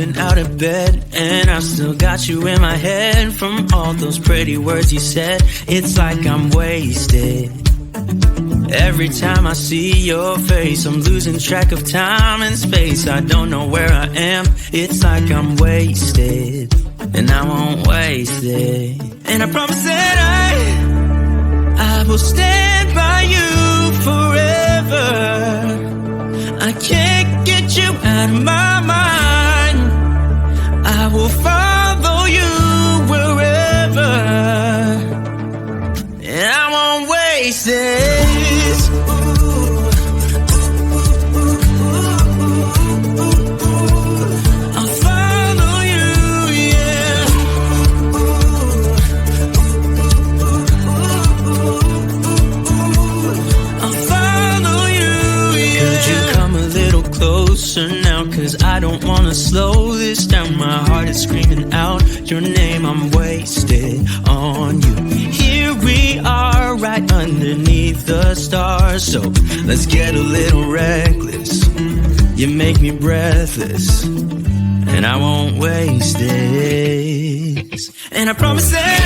rolling out of bed, and I still got you in my head from all those pretty words you said. It's like I'm wasted. Every time I see your face, I'm losing track of time and space. I don't know where I am. It's like I'm wasted, and I won't waste it. And I promise that I will stand by you forever. I can't get you out of my mind. I will follow you wherever, and I won't waste it. Now, cause I don't wanna slow this down. My heart is screaming out your name. I'm wasted on you. Here we are, right underneath the stars. So let's get a little reckless. You make me breathless, and I won't waste this. And I promise that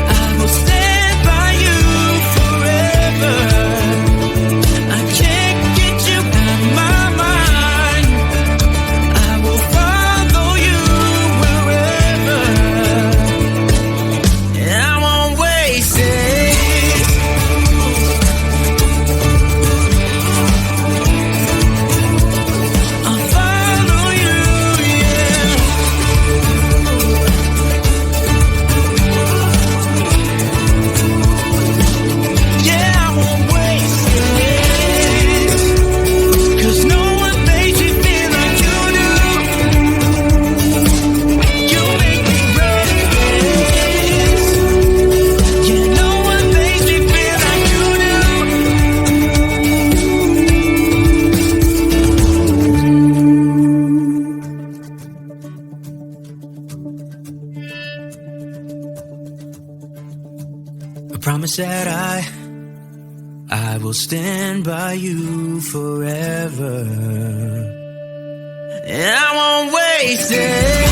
I will stand by you forever. Promise that I will stand by you forever, and I won't waste it.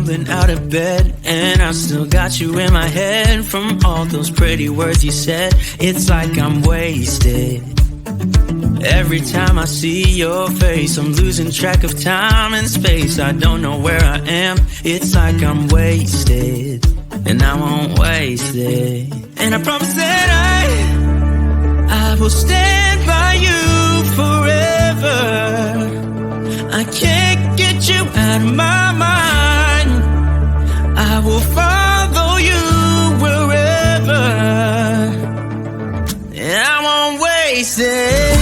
stumbling out of bed, and I still got you in my head from all those pretty words you said. It's like I'm wasted. Every time I see your face, I'm losing track of time and space. I don't know where I am. It's like I'm wasted, and I won't waste it. And I promise that I will stand by you forever. I can't get you out of my mind. I will follow you wherever, and I won't waste it.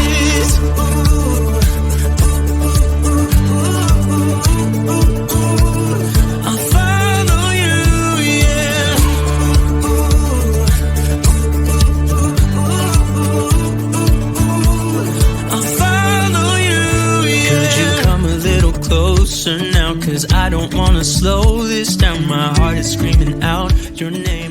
Now, 'cause I don't wanna slow this down. My heart is screaming out your name.